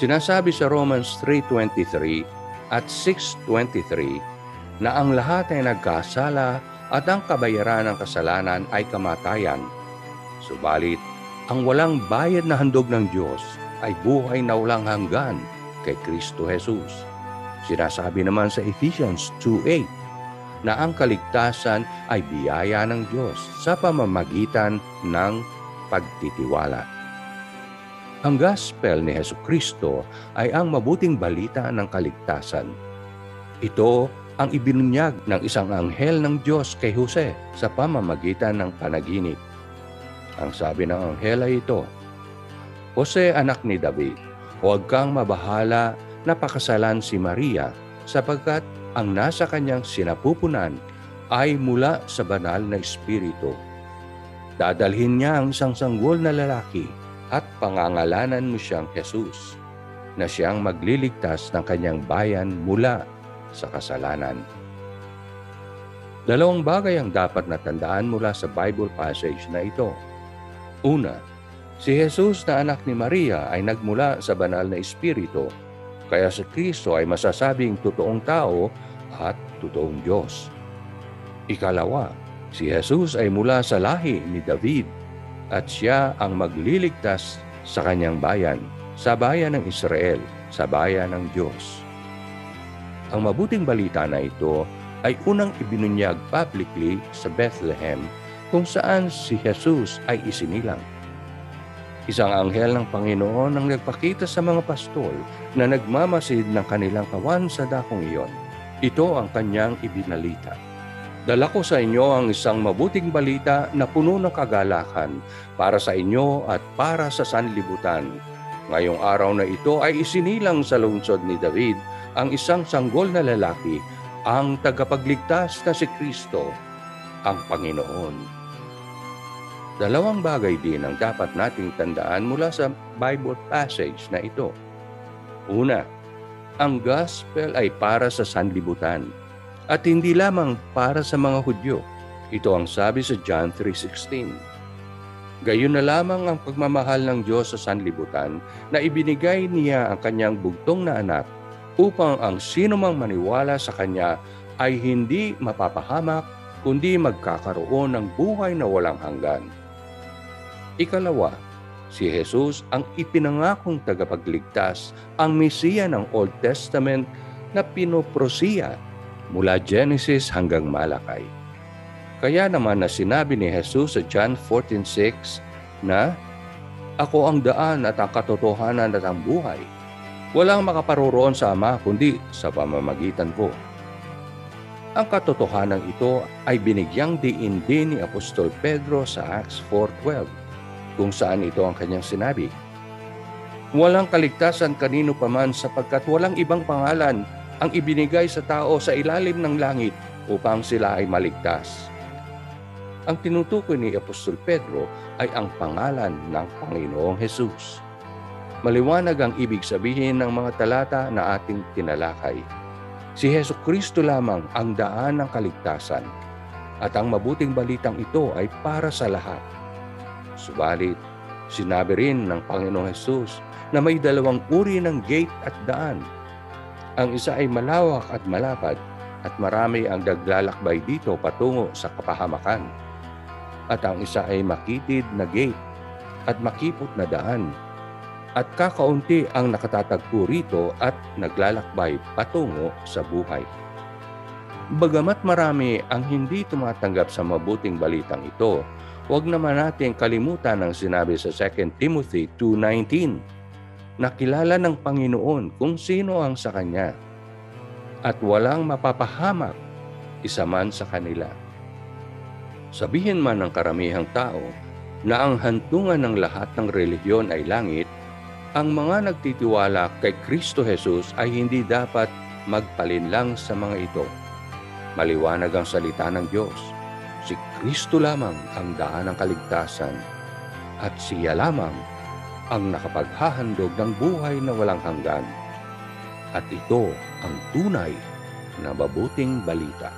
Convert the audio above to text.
Sinasabi sa Romans 3:23 at 6:23 na ang lahat ay nagkasala at ang kabayaran ng kasalanan ay kamatayan. Subalit, ang walang bayad na handog ng Diyos ay buhay na walang hanggan kay Kristo Jesus. Sinasabi naman sa Ephesians 2:8 na ang kaligtasan ay biyaya ng Diyos sa pamamagitan ng pagtitiwala. Ang gospel ni Jesucristo ay ang mabuting balita ng kaligtasan. Ito ang ibinunyag ng isang anghel ng Diyos kay Jose sa pamamagitan ng panaginip. Ang sabi ng anghel ay ito, "Jose, anak ni David, huwag kang mabahala na pakasalan si Maria sapagkat ang nasa kanyang sinapupunan ay mula sa banal na espiritu. Dadalhin niya ang isang sanggol na lalaki at pangangalanan mo siyang Jesus, na siyang magliligtas ng kanyang bayan mula sa kasalanan." Dalawang bagay ang dapat natandaan mula sa Bible passage na ito. Una, si Jesus na anak ni Maria ay nagmula sa banal na espiritu, kaya si Kristo ay masasabing totoong tao at totoong Diyos. Ikalawa, si Jesus ay mula sa lahi ni David at siya ang magliligtas sa kanyang bayan, sa bayan ng Israel, sa bayan ng Diyos. Ang mabuting balita na ito ay unang ibinunyag publicly sa Bethlehem kung saan si Jesus ay isinilang. Isang anghel ng Panginoon ang nagpakita sa mga pastol na nagmamasid ng kanilang kawan sa dakong iyon. Ito ang kanyang ibinalita. Dala ko sa inyo ang isang mabuting balita na puno ng kagalakan para sa inyo at para sa sanlibutan. Ngayong araw na ito ay isinilang sa lungsod ni David ang isang sanggol na lalaki, ang tagapagligtas na si Kristo, ang Panginoon. Dalawang bagay din ang dapat nating tandaan mula sa Bible passage na ito. Una, ang gospel ay para sa sanlibutan at hindi lamang para sa mga Hudyo. Ito ang sabi sa John 3:16. Gayon na lamang ang pagmamahal ng Diyos sa sanlibutan na ibinigay niya ang kanyang bugtong na anak upang ang sinumang maniwala sa kanya ay hindi mapapahamak kundi magkakaroon ng buhay na walang hanggan. Ikalawa, si Jesus ang ipinangakong tagapagligtas, ang Mesiya ng Old Testament na pinoprosiya mula Genesis hanggang Malakay. Kaya naman na sinabi ni Jesus sa John 14:6 na, "Ako ang daan at ang katotohanan at ang buhay. Walang makaparoroon sa Ama kundi sa pamamagitan ko." Ang katotohanan ito ay binigyang diin din ni Apostol Pedro sa Acts 4:12, kung saan ito ang kanyang sinabi, "Walang kaligtasan kanino paman sapagkat walang ibang pangalan ang ibinigay sa tao sa ilalim ng langit upang sila ay maligtas." Ang tinutukoy ni Apostol Pedro ay ang pangalan ng Panginoong Hesus. Maliwanag ang ibig sabihin ng mga talata na ating tinalakay. Si Jesucristo lamang ang daan ng kaligtasan at ang mabuting balitang ito ay para sa lahat. Subalit, sinabi rin ng Panginoong Hesus na may dalawang uri ng gate at daan. Ang isa ay malawak at malapad at marami ang naglalakbay dito patungo sa kapahamakan. At ang isa ay makitid na gate at makipot na daan. At kakaunti ang nakatatagpo rito at naglalakbay patungo sa buhay. Bagamat marami ang hindi tumatanggap sa mabuting balitang ito, huwag naman natin kalimutan ang sinabi sa 2 Timothy 2:19 na kilala ng Panginoon kung sino ang sa Kanya at walang mapapahamak isa man sa kanila. Sabihin man ng karamihang tao na ang hantungan ng lahat ng relihiyon ay langit, ang mga nagtitiwala kay Kristo Jesus ay hindi dapat magpalinlang sa mga ito. Maliwanag ang salita ng Diyos. Si Kristo lamang ang daan ng kaligtasan at siya lamang ang nakapaghahandog ng buhay na walang hanggan. At ito ang tunay na mabuting balita.